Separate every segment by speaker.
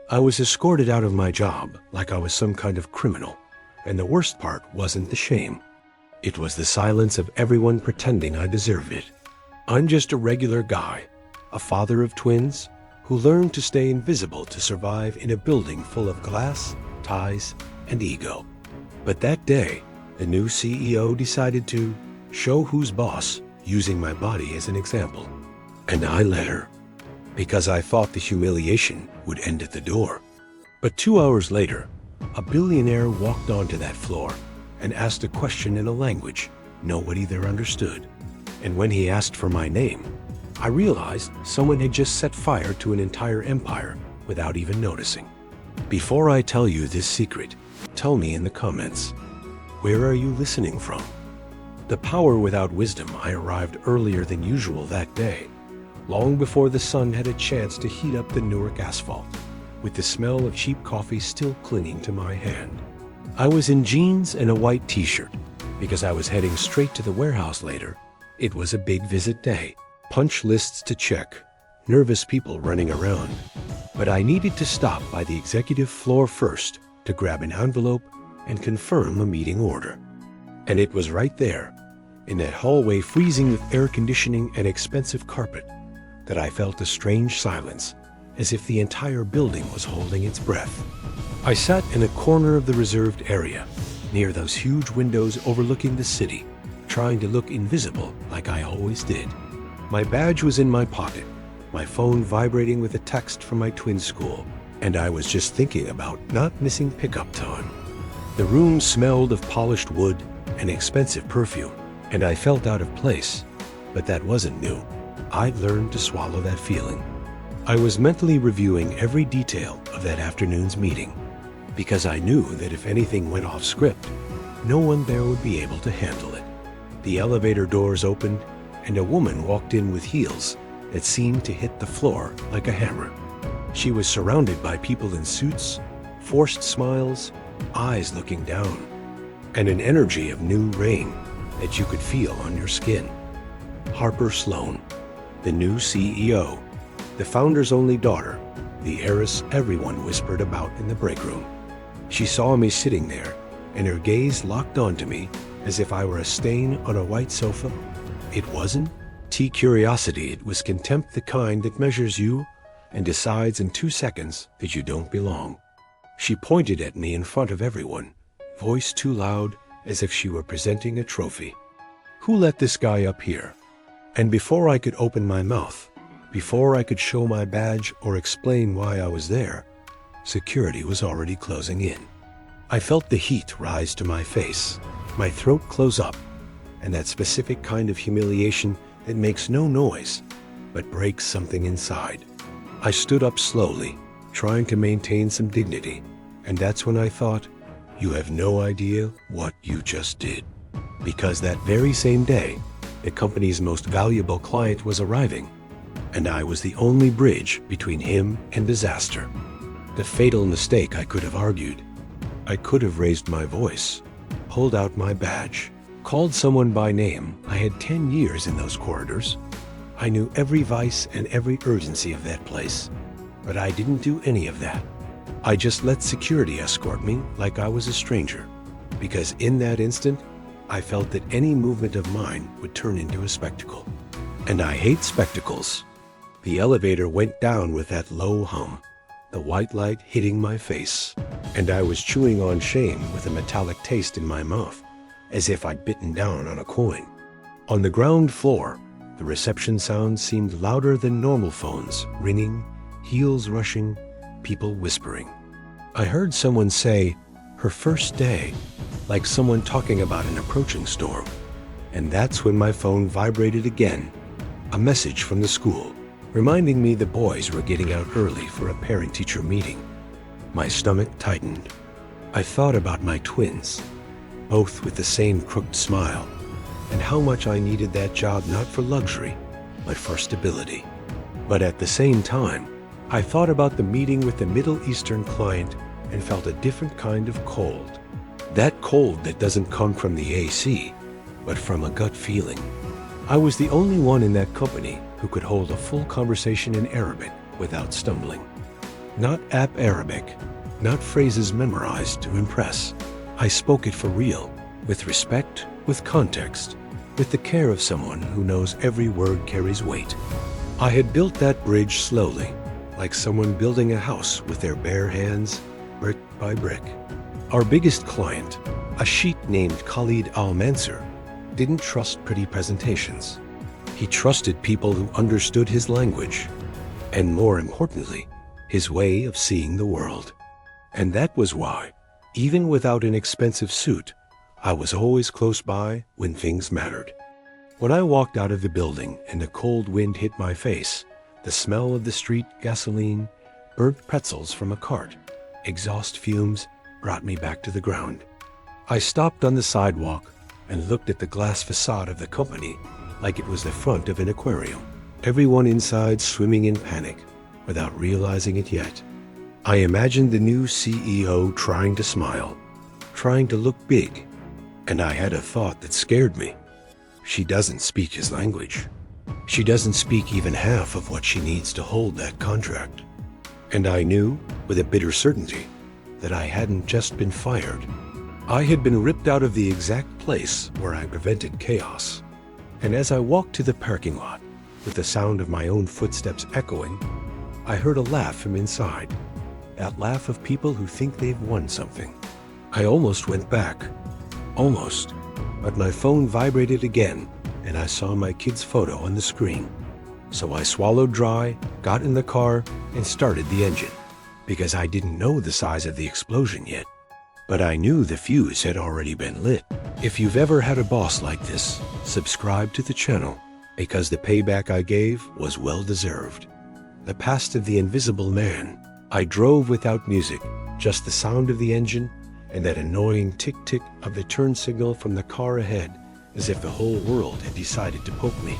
Speaker 1: I was escorted out of my job like I was some kind of criminal, and the worst part wasn't the shame. It was the silence of everyone pretending I deserved it. I'm just a regular guy, a father of twins, who learned to stay invisible to survive in a building full of glass, ties, and ego. But that day, the new CEO decided to show who's boss using my body as an example. And I let her, because I thought the humiliation would end at the door. But 2 hours later, a billionaire walked onto that floor and asked a question in a language nobody there understood. And when he asked for my name, I realized someone had just set fire to an entire empire without even noticing. Before I tell you this secret, tell me in the comments, where are you listening from? The power without wisdom. I arrived earlier than usual that day, long before the sun had a chance to heat up the Newark asphalt, with the smell of cheap coffee still clinging to my hand. I was in jeans and a white t-shirt, because I was heading straight to the warehouse later. It was a big visit day, punch lists to check, nervous people running around. But I needed to stop by the executive floor first to grab an envelope and confirm a meeting order. And it was right there, in that hallway freezing with air conditioning and expensive carpet, that I felt a strange silence, as if the entire building was holding its breath. I sat in a corner of the reserved area, near those huge windows overlooking the city, trying to look invisible like I always did. My badge was in my pocket, my phone vibrating with a text from my twin school, and I was just thinking about not missing pickup time. The room smelled of polished wood and expensive perfume, and I felt out of place, but that wasn't new. I'd learned to swallow that feeling. I was mentally reviewing every detail of that afternoon's meeting, because I knew that if anything went off script, no one there would be able to handle it. The elevator doors opened, and a woman walked in with heels that seemed to hit the floor like a hammer. She was surrounded by people in suits, forced smiles, eyes looking down, and an energy of new rain that you could feel on your skin. Harper Sloan, the new CEO, the founder's only daughter, the heiress everyone whispered about in the break room. She saw me sitting there, and her gaze locked onto me as if I were a stain on a white sofa. It wasn't curiosity, it was contempt, the kind that measures you and decides in 2 seconds that you don't belong. She pointed at me in front of everyone, voice too loud, as if she were presenting a trophy. Who let this guy up here? And before I could open my mouth, before I could show my badge or explain why I was there, security was already closing in. I felt the heat rise to my face, my throat close up, and that specific kind of humiliation that makes no noise, but breaks something inside. I stood up slowly, trying to maintain some dignity, and that's when I thought, you have no idea what you just did. Because that very same day, the company's most valuable client was arriving, and I was the only bridge between him and disaster. The fatal mistake, I could have argued. I could have raised my voice, pulled out my badge, called someone by name. I had 10 years in those corridors. I knew every vice and every urgency of that place, but I didn't do any of that. I just let security escort me like I was a stranger, because in that instant, I felt that any movement of mine would turn into a spectacle. And I hate spectacles. The elevator went down with that low hum, the white light hitting my face, and I was chewing on shame with a metallic taste in my mouth, as if I'd bitten down on a coin. On the ground floor, the reception sound seemed louder than normal phones, ringing, heels rushing, people whispering. I heard someone say, her first day, like someone talking about an approaching storm. And that's when my phone vibrated again, a message from the school, reminding me the boys were getting out early for a parent-teacher meeting. My stomach tightened. I thought about my twins, both with the same crooked smile, and how much I needed that job not for luxury, but for stability. But at the same time, I thought about the meeting with the Middle Eastern client and felt a different kind of cold. That cold that doesn't come from the AC, but from a gut feeling. I was the only one in that company who could hold a full conversation in Arabic without stumbling. Not app Arabic, not phrases memorized to impress. I spoke it for real, with respect, with context, with the care of someone who knows every word carries weight. I had built that bridge slowly, like someone building a house with their bare hands, brick by brick. Our biggest client, a sheik named Khalid Al-Mansur, didn't trust pretty presentations. He trusted people who understood his language, and more importantly, his way of seeing the world. And that was why, even without an expensive suit, I was always close by when things mattered. When I walked out of the building and a cold wind hit my face, the smell of the street gasoline, burnt pretzels from a cart, exhaust fumes brought me back to the ground. I stopped on the sidewalk and looked at the glass facade of the company like it was the front of an aquarium. Everyone inside swimming in panic without realizing it yet. I imagined the new CEO trying to smile, trying to look big, and I had a thought that scared me. She doesn't speak his language. She doesn't speak even half of what she needs to hold that contract. And I knew, with a bitter certainty, that I hadn't just been fired. I had been ripped out of the exact place where I prevented chaos. And as I walked to the parking lot, with the sound of my own footsteps echoing, I heard a laugh from inside. That laugh of people who think they've won something. I almost went back. Almost. But my phone vibrated again, and I saw my kid's photo on the screen. So I swallowed dry, got in the car, and started the engine, because I didn't know the size of the explosion yet. But I knew the fuse had already been lit. If you've ever had a boss like this, subscribe to the channel, because the payback I gave was well-deserved. The past of the Invisible Man. I drove without music, just the sound of the engine and that annoying tick-tick of the turn signal from the car ahead, as if the whole world had decided to poke me.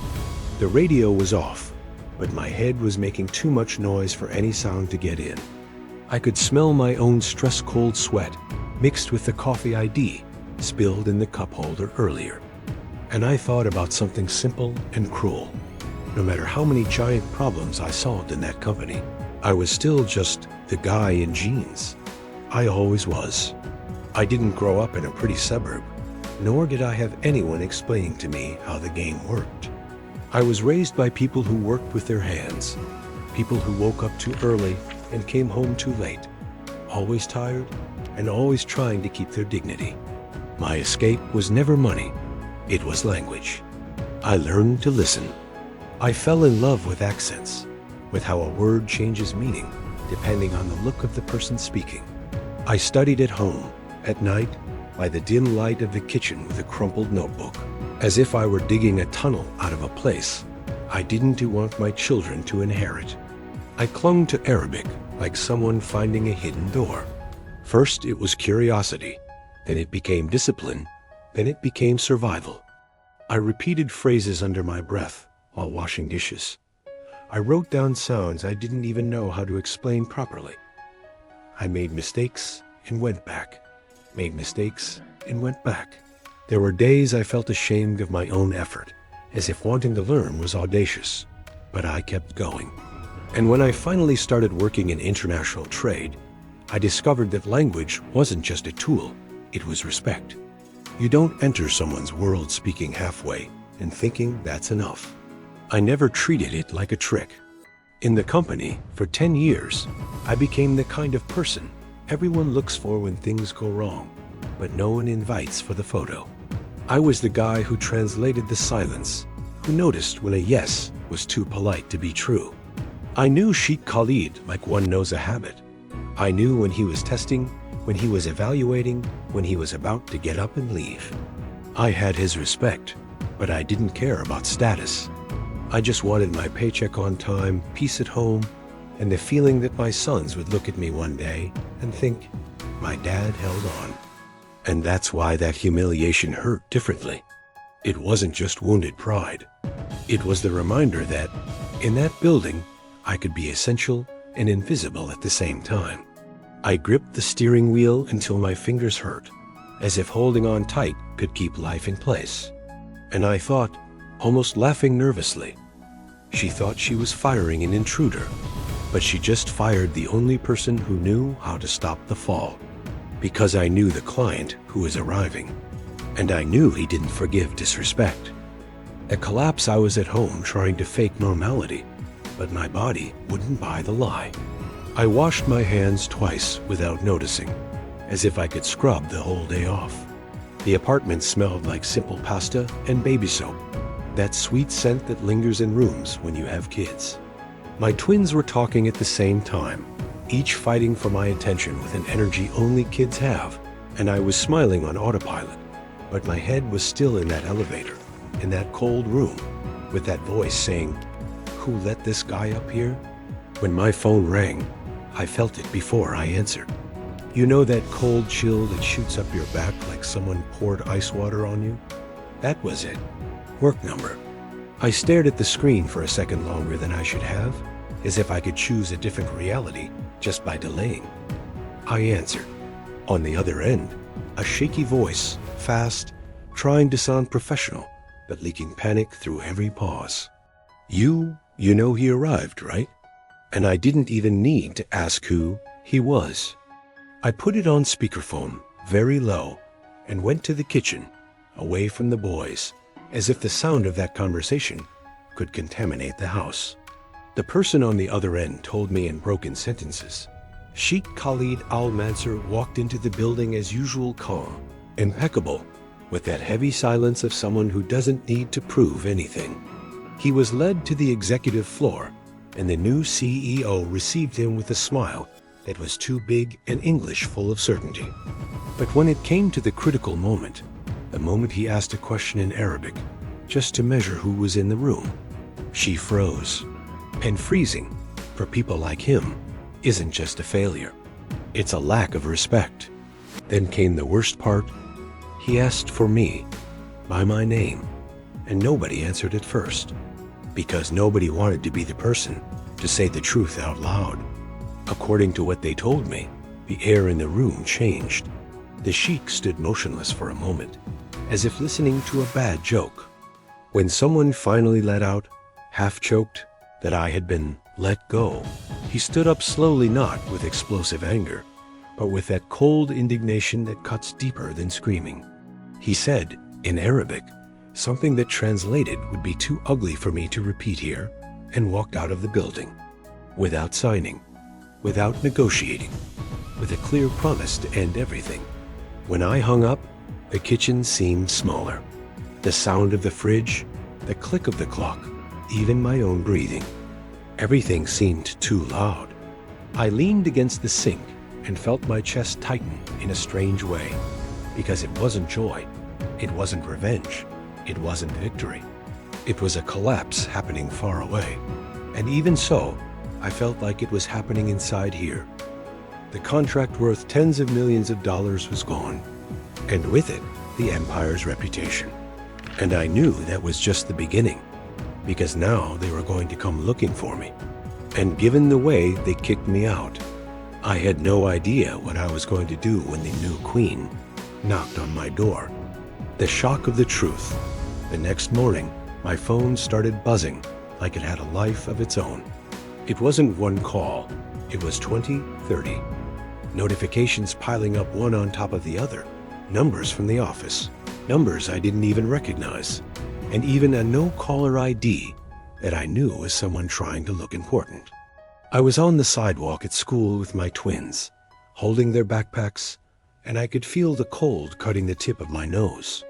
Speaker 1: The radio was off, but my head was making too much noise for any sound to get in. I could smell my own stress-cold sweat mixed with the coffee ID spilled in the cup holder earlier. And I thought about something simple and cruel. No matter how many giant problems I solved in that company, I was still just the guy in jeans. I always was. I didn't grow up in a pretty suburb, nor did I have anyone explaining to me how the game worked. I was raised by people who worked with their hands, people who woke up too early and came home too late, always tired and always trying to keep their dignity. My escape was never money, it was language. I learned to listen. I fell in love with accents, with how a word changes meaning depending on the look of the person speaking. I studied at home, at night, by the dim light of the kitchen with a crumpled notebook, as if I were digging a tunnel out of a place I didn't want my children to inherit. I clung to Arabic like someone finding a hidden door. First it was curiosity, then it became discipline, then it became survival. I repeated phrases under my breath while washing dishes. I wrote down sounds I didn't even know how to explain properly. I made mistakes and went back, made mistakes and went back. There were days I felt ashamed of my own effort, as if wanting to learn was audacious, but I kept going. And when I finally started working in international trade, I discovered that language wasn't just a tool, it was respect. You don't enter someone's world speaking halfway and thinking that's enough. I never treated it like a trick. In the company, for 10 years, I became the kind of person everyone looks for when things go wrong, but no one invites for the photo. I was the guy who translated the silence, who noticed when a yes was too polite to be true. I knew Sheikh Khalid like one knows a habit. I knew when he was testing, when he was evaluating, when he was about to get up and leave. I had his respect, but I didn't care about status. I just wanted my paycheck on time, peace at home, and the feeling that my sons would look at me one day and think, my dad held on. And that's why that humiliation hurt differently. It wasn't just wounded pride. It was the reminder that, in that building, I could be essential and invisible at the same time. I gripped the steering wheel until my fingers hurt, as if holding on tight could keep life in place. And I thought, almost laughing nervously, she thought she was firing an intruder. but she just fired the only person who knew how to stop the fall. Because I knew the client who was arriving, and I knew he didn't forgive disrespect. At collapse, I was at home trying to fake normality, but my body wouldn't buy the lie. I washed my hands twice without noticing, as if I could scrub the whole day off. The apartment smelled like simple pasta and baby soap, that sweet scent that lingers in rooms when you have kids. My twins were talking at the same time, each fighting for my attention with an energy only kids have, and I was smiling on autopilot, but my head was still in that elevator, in that cold room, with that voice saying, "Who let this guy up here?" When my phone rang, I felt it before I answered. You know that cold chill that shoots up your back like someone poured ice water on you? That was it. Work number. I stared at the screen for a second longer than I should have, as if I could choose a different reality just by delaying. I answered. On the other end, a shaky voice, fast, trying to sound professional, but leaking panic through every pause. You know he arrived, right? And I didn't even need to ask who he was. I put it on speakerphone, very low, and went to the kitchen, away from the boys, as if the sound of that conversation could contaminate the house. The person on the other end told me in broken sentences. Sheikh Khalid Al-Mansur walked into the building as usual, calm, impeccable, with that heavy silence of someone who doesn't need to prove anything. He was led to the executive floor, and the new CEO received him with a smile that was too big and English full of certainty. But when it came to the critical moment, the moment he asked a question in Arabic, just to measure who was in the room, she froze. And freezing, for people like him, isn't just a failure. It's a lack of respect. Then came the worst part. He asked for me, by my name, and nobody answered at first, because nobody wanted to be the person to say the truth out loud. According to what they told me, the air in the room changed. The sheik stood motionless for a moment, as if listening to a bad joke. When someone finally let out, half-choked, that I had been let go, he stood up slowly, not with explosive anger, but with that cold indignation that cuts deeper than screaming. He said, in Arabic, something that translated would be too ugly for me to repeat here, and walked out of the building, without signing, without negotiating, with a clear promise to end everything. When I hung up, the kitchen seemed smaller. The sound of the fridge, the click of the clock, even my own breathing. Everything seemed too loud. I leaned against the sink and felt my chest tighten in a strange way, because it wasn't joy, it wasn't revenge, it wasn't victory. It was a collapse happening far away. And even so, I felt like it was happening inside here. The contract worth tens of millions of dollars was gone, and with it, the empire's reputation. And I knew that was just the beginning, because now they were going to come looking for me. And given the way they kicked me out, I had no idea what I was going to do when the new queen knocked on my door. The shock of the truth. The next morning, my phone started buzzing like it had a life of its own. It wasn't one call, it was 20, 30. Notifications piling up one on top of the other. Numbers from the office, numbers I didn't even recognize, and even a no-caller ID that I knew was someone trying to look important. I was on the sidewalk at school with my twins, holding their backpacks, and I could feel the cold cutting the tip of my nose.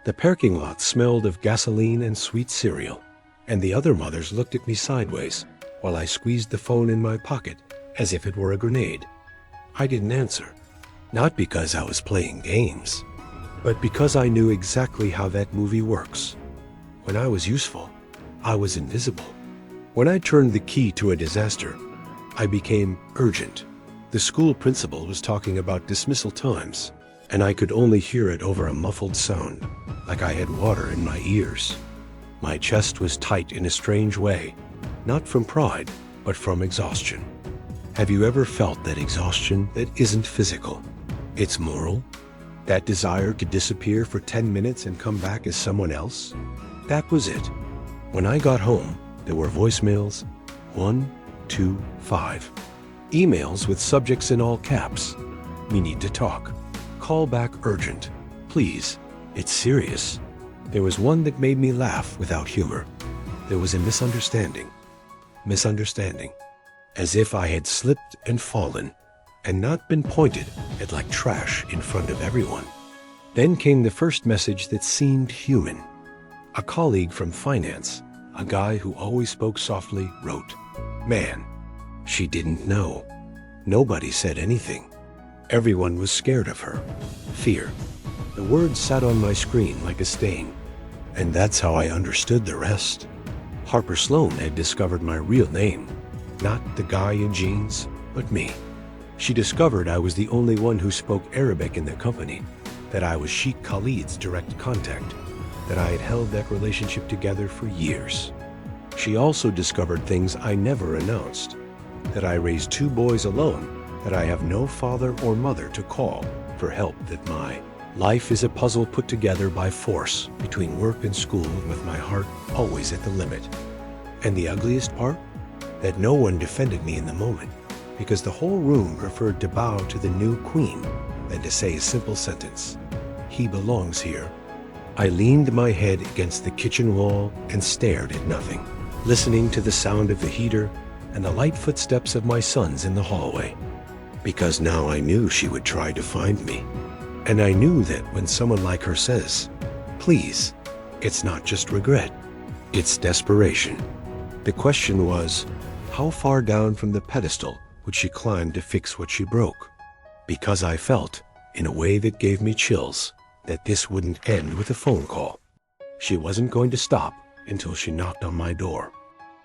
Speaker 1: The parking lot smelled of gasoline and sweet cereal, and the other mothers looked at me sideways while I squeezed the phone in my pocket as if it were a grenade. I didn't answer, not because I was playing games, but because I knew exactly how that movie works. When I was useful, I was invisible. When I turned the key to a disaster, I became urgent. The school principal was talking about dismissal times, and I could only hear it over a muffled sound, like I had water in my ears. My chest was tight in a strange way, not from pride, but from exhaustion. Have you ever felt that exhaustion that isn't physical? It's moral? That desire to disappear for 10 minutes and come back as someone else? That was it. When I got home, there were voicemails, 1, 225. Emails with subjects in all caps. We need to talk. Call back urgent. Please. It's serious. There was one that made me laugh without humor. There was a misunderstanding. As if I had slipped and fallen, and not been pointed at like trash in front of everyone. Then came the first message that seemed human. A colleague from finance, a guy who always spoke softly, wrote, "Man." She didn't know. Nobody said anything. Everyone was scared of her. Fear. The words sat on my screen like a stain. And that's how I understood the rest. Harper Sloan had discovered my real name. Not the guy in jeans, but me. She discovered I was the only one who spoke Arabic in the company, that I was Sheikh Khalid's direct contact, that I had held that relationship together for years. She also discovered things I never announced, that I raised 2 boys alone, that I have no father or mother to call for help, that my life is a puzzle put together by force between work and school, with my heart always at the limit. And the ugliest part? That no one defended me in the moment, because the whole room preferred to bow to the new queen than to say a simple sentence, "He belongs here." I leaned my head against the kitchen wall and stared at nothing, listening to the sound of the heater and the light footsteps of my sons in the hallway. Because now I knew she would try to find me. And I knew that when someone like her says, "Please," it's not just regret, it's desperation. The question was, how far down from the pedestal would she climb to fix what she broke? Because I felt, in a way that gave me chills, that this wouldn't end with a phone call. She wasn't going to stop until she knocked on my door.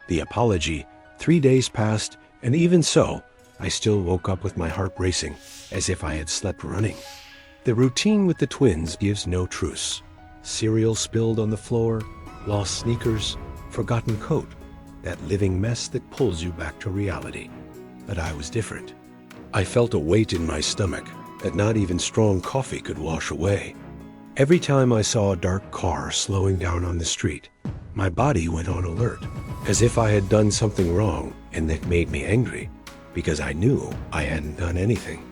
Speaker 1: The apology, 3 days passed, and even so, I still woke up with my heart racing, as if I had slept running. The routine with the twins gives no truce. Cereal spilled on the floor, lost sneakers, forgotten coat, that living mess that pulls you back to reality. But I was different. I felt a weight in my stomach that not even strong coffee could wash away. Every time I saw a dark car slowing down on the street, my body went on alert, as if I had done something wrong, and that made me angry, because I knew I hadn't done anything.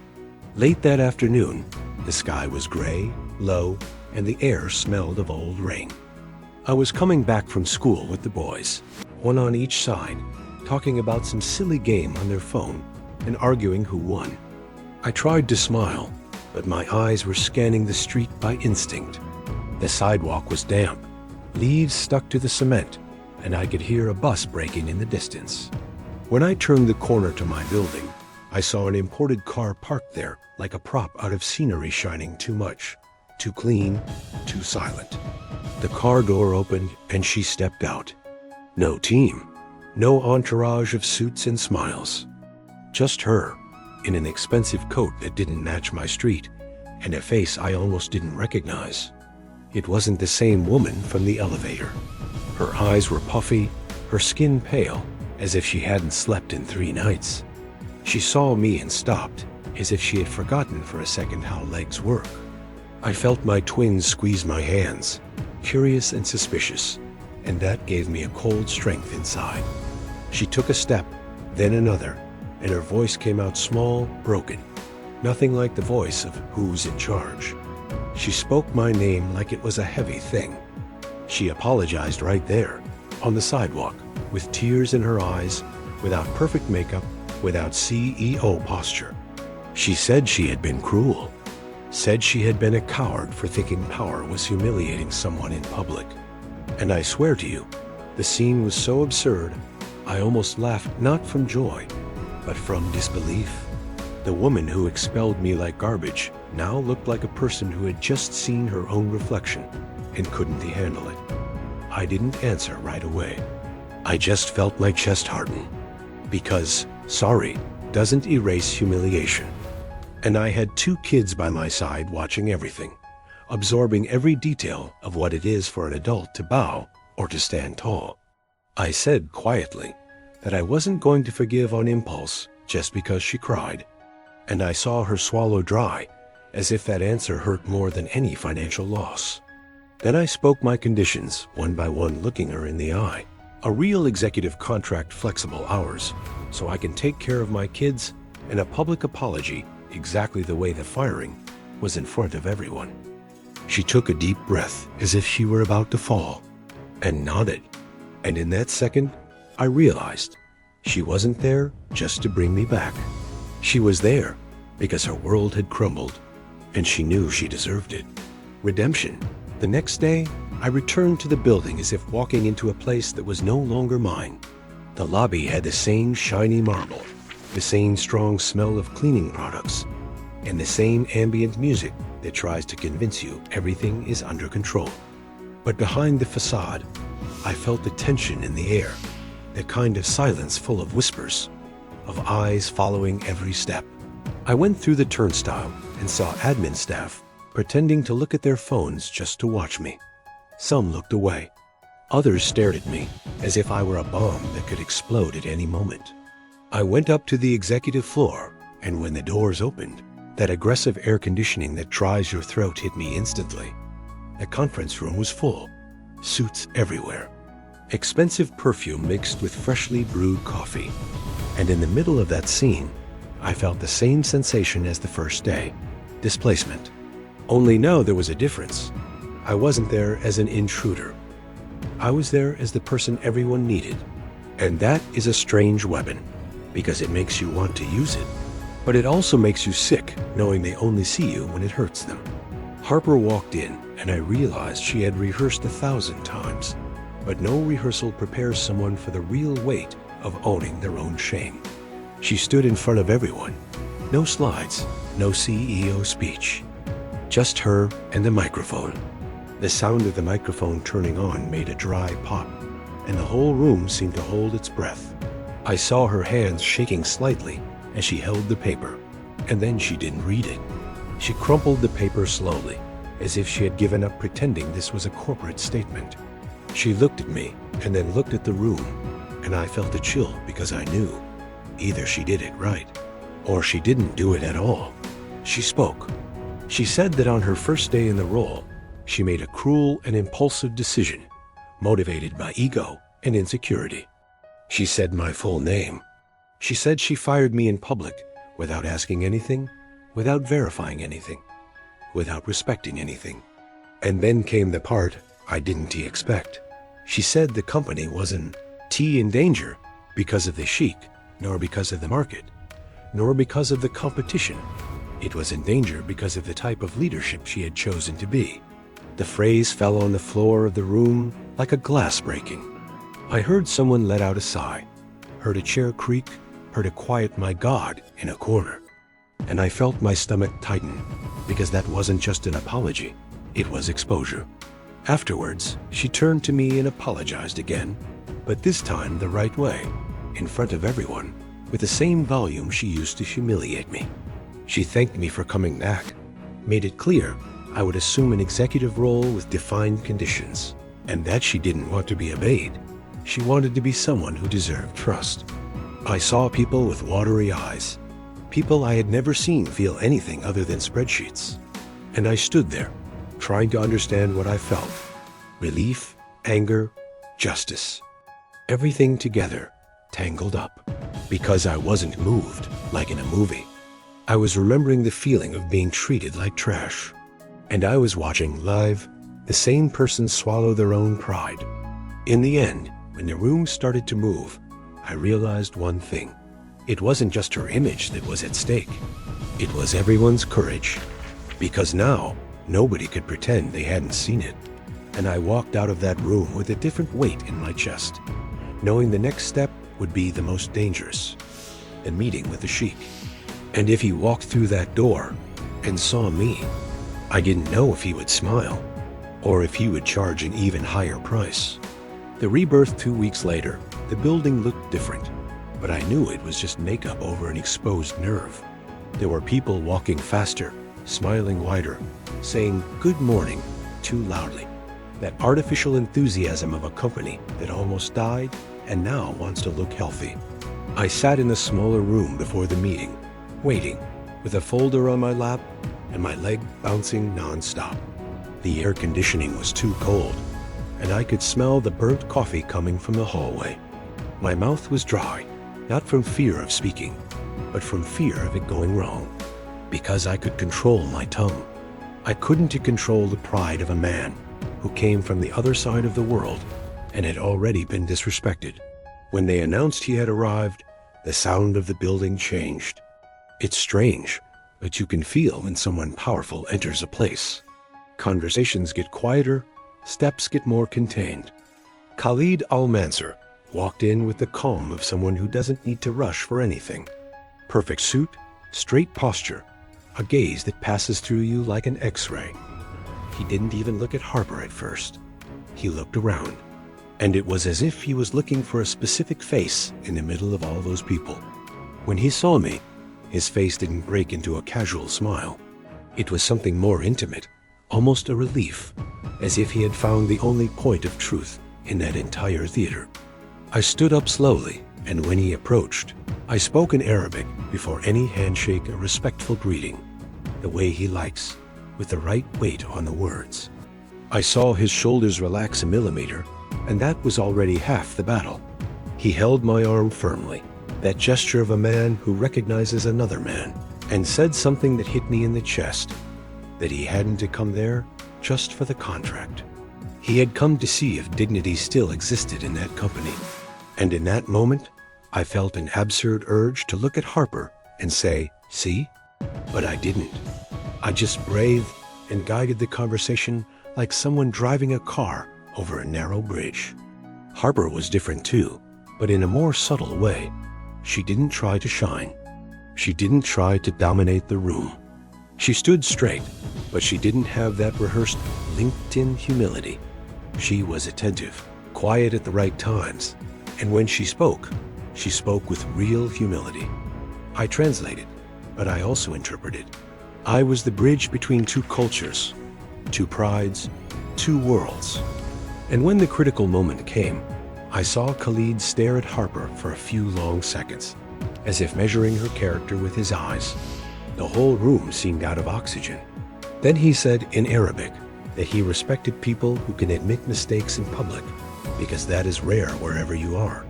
Speaker 1: Late that afternoon, the sky was gray, low, and the air smelled of old rain. I was coming back from school with the boys, one on each side, talking about some silly game on their phone and arguing who won. I tried to smile, but my eyes were scanning the street by instinct. The sidewalk was damp, leaves stuck to the cement, and I could hear a bus braking in the distance. When I turned the corner to my building, I saw an imported car parked there like a prop out of scenery, shining too much, too clean, too silent. The car door opened and she stepped out. No team, no entourage of suits and smiles. Just her, in an expensive coat that didn't match my street, and a face I almost didn't recognize. It wasn't the same woman from the elevator. Her eyes were puffy, her skin pale, as if she hadn't slept in 3 nights. She saw me and stopped, as if she had forgotten for a second how legs work. I felt my twins squeeze my hands, curious and suspicious, and that gave me a cold strength inside. She took a step, then another, and her voice came out small, broken, nothing like the voice of who's in charge. She spoke my name like it was a heavy thing. She apologized right there, on the sidewalk, with tears in her eyes, without perfect makeup, without CEO posture. She said she had been cruel, said she had been a coward for thinking power was humiliating someone in public. And I swear to you, the scene was so absurd, I almost laughed, not from joy, but from disbelief. The woman who expelled me like garbage now looked like a person who had just seen her own reflection and couldn't handle it. I didn't answer right away. I just felt my chest harden, because sorry doesn't erase humiliation. And I had 2 kids by my side watching everything, absorbing every detail of what it is for an adult to bow or to stand tall. I said quietly that I wasn't going to forgive on impulse just because she cried, and I saw her swallow dry, as if that answer hurt more than any financial loss. Then I spoke my conditions, one by one, looking her in the eye. A real executive contract, flexible hours, so I can take care of my kids, and a public apology exactly the way the firing was in front of everyone. She took a deep breath as if she were about to fall, and nodded. And in that second, I realized she wasn't there just to bring me back. She was there because her world had crumbled, and she knew she deserved it. Redemption. The next day, I returned to the building as if walking into a place that was no longer mine. The lobby had the same shiny marble, the same strong smell of cleaning products, and the same ambient music that tries to convince you everything is under control. But behind the facade, I felt the tension in the air, the kind of silence full of whispers, of eyes following every step. I went through the turnstile and saw admin staff pretending to look at their phones just to watch me. Some looked away. Others stared at me as if I were a bomb that could explode at any moment. I went up to the executive floor, and when the doors opened, that aggressive air conditioning that dries your throat hit me instantly. The conference room was full, suits everywhere, expensive perfume mixed with freshly brewed coffee. And in the middle of that scene, I felt the same sensation as the first day, displacement. Only now there was a difference. I wasn't there as an intruder. I was there as the person everyone needed. And that is a strange weapon, because it makes you want to use it. But it also makes you sick, knowing they only see you when it hurts them. Harper walked in, and I realized she had rehearsed 1,000 times. But no rehearsal prepares someone for the real weight of owning their own shame. She stood in front of everyone. No slides, no CEO speech. Just her and the microphone. The sound of the microphone turning on made a dry pop, and the whole room seemed to hold its breath. I saw her hands shaking slightly as she held the paper, and then she didn't read it. She crumpled the paper slowly, as if she had given up pretending this was a corporate statement. She looked at me and then looked at the room, and I felt a chill because I knew either she did it right or she didn't do it at all. She spoke. She said that on her first day in the role, she made a cruel and impulsive decision, motivated by ego and insecurity. She said my full name. She said she fired me in public without asking anything, without verifying anything, without respecting anything. And then came the part I didn't expect. She said the company wasn't in danger because of the sheik, nor because of the market, nor because of the competition. It was in danger because of the type of leadership she had chosen to be. The phrase fell on the floor of the room like a glass breaking. I heard someone let out a sigh, heard a chair creak, heard a quiet "my God" in a corner. And I felt my stomach tighten, because that wasn't just an apology, it was exposure. Afterwards, she turned to me and apologized again, but this time the right way, in front of everyone, with the same volume she used to humiliate me. She thanked me for coming back, made it clear I would assume an executive role with defined conditions, and that she didn't want to be obeyed. She wanted to be someone who deserved trust. I saw people with watery eyes, people I had never seen feel anything other than spreadsheets. And I stood there, trying to understand what I felt. Relief, anger, justice. Everything together, tangled up, because I wasn't moved like in a movie. I was remembering the feeling of being treated like trash. And I was watching live the same person swallow their own pride. In the end, when the room started to move, I realized one thing. It wasn't just her image that was at stake. It was everyone's courage. Because now, nobody could pretend they hadn't seen it. And I walked out of that room with a different weight in my chest, knowing the next step would be the most dangerous, the meeting with the sheik. And if he walked through that door and saw me, I didn't know if he would smile, or if he would charge an even higher price. The rebirth 2 weeks later, the building looked different, but I knew it was just makeup over an exposed nerve. There were people walking faster, smiling wider, saying "good morning" too loudly. That artificial enthusiasm of a company that almost died and now wants to look healthy. I sat in a smaller room before the meeting, waiting, with a folder on my lap and my leg bouncing non-stop. The air conditioning was too cold. and I could smell the burnt coffee coming from the hallway. My mouth was dry, not from fear of speaking, but from fear of it going wrong. Because I could control my tongue. I couldn't control the pride of a man who came from the other side of the world and had already been disrespected. When they announced he had arrived, the sound of the building changed. It's strange, but you can feel when someone powerful enters a place. Conversations get quieter, steps get more contained. Khalid Al-Mansur walked in with the calm of someone who doesn't need to rush for anything. Perfect suit, straight posture, a gaze that passes through you like an X-ray. He didn't even look at Harper at first. He looked around, and it was as if he was looking for a specific face in the middle of all those people. When he saw me, his face didn't break into a casual smile. It was something more intimate, almost a relief, as if he had found the only point of truth in that entire theater. I stood up slowly, and when he approached, I spoke in Arabic before any handshake, a respectful greeting, the way he likes, with the right weight on the words. I saw his shoulders relax a millimeter, and that was already half the battle. He held my arm firmly, that gesture of a man who recognizes another man, and said something that hit me in the chest, that he hadn't to come there just for the contract. He had come to see if dignity still existed in that company. And in that moment, I felt an absurd urge to look at Harper and say, "See?" But I didn't. I just breathed and guided the conversation like someone driving a car over a narrow bridge. Harper was different too, but in a more subtle way. She didn't try to shine. She didn't try to dominate the room. She stood straight, but she didn't have that rehearsed LinkedIn humility. She was attentive, quiet at the right times, and when she spoke with real humility. I translated, but I also interpreted. I was the bridge between two cultures, two prides, two worlds. And when the critical moment came, I saw Khalid stare at Harper for a few long seconds, as if measuring her character with his eyes. The whole room seemed out of oxygen. Then he said in Arabic that he respected people who can admit mistakes in public, because that is rare wherever you are.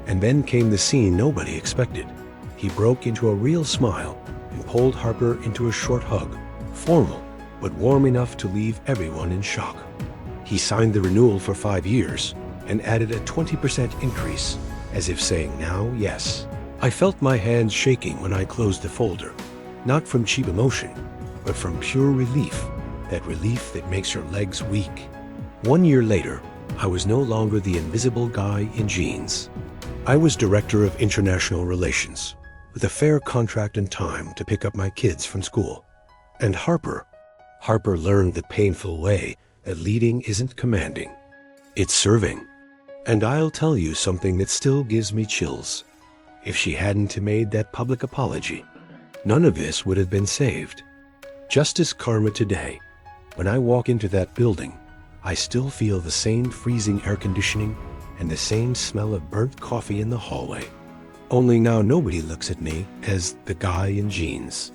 Speaker 1: And then came the scene nobody expected. He broke into a real smile and pulled Harper into a short hug, formal, but warm enough to leave everyone in shock. He signed the renewal for 5 years and added a 20% increase, as if saying, "Now, yes." I felt my hands shaking when I closed the folder, not from cheap emotion, but from pure relief, that relief that makes your legs weak. 1 year later, I was no longer the invisible guy in jeans. I was Director of International Relations, with a fair contract and time to pick up my kids from school. And Harper learned the painful way that leading isn't commanding, it's serving. And I'll tell you something that still gives me chills. If she hadn't made that public apology, none of this would have been saved. Just as karma today, when I walk into that building, I still feel the same freezing air conditioning and the same smell of burnt coffee in the hallway. Only now nobody looks at me as the guy in jeans.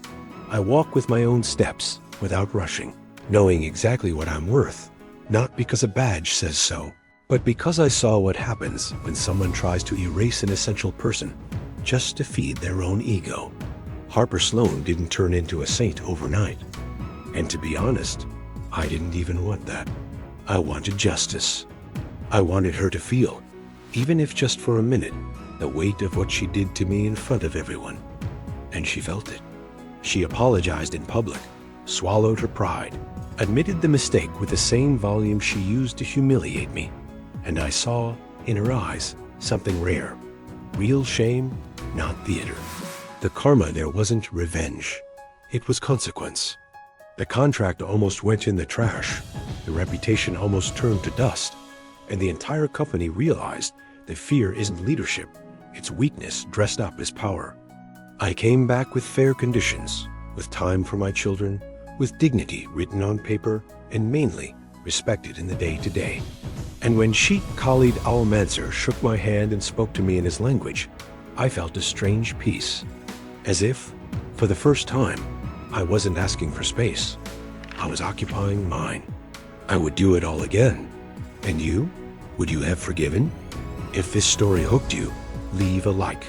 Speaker 1: I walk with my own steps, without rushing, knowing exactly what I'm worth, not because a badge says so, but because I saw what happens when someone tries to erase an essential person just to feed their own ego. Harper Sloan didn't turn into a saint overnight. And to be honest, I didn't even want that. I wanted justice. I wanted her to feel, even if just for a minute, the weight of what she did to me in front of everyone. And she felt it. She apologized in public, swallowed her pride, admitted the mistake with the same volume she used to humiliate me. And I saw, in her eyes, something rare. Real shame, not theater. The karma there wasn't revenge. It was consequence. The contract almost went in the trash. The reputation almost turned to dust. And the entire company realized that fear isn't leadership. It's weakness dressed up as power. I came back with fair conditions, with time for my children, with dignity written on paper, and mainly respected in the day-to-day. And when Sheikh Khalid Al-Mansur shook my hand and spoke to me in his language, I felt a strange peace. As if, for the first time, I wasn't asking for space. I was occupying mine. I would do it all again. And you? Would you have forgiven? If this story hooked you, leave a like.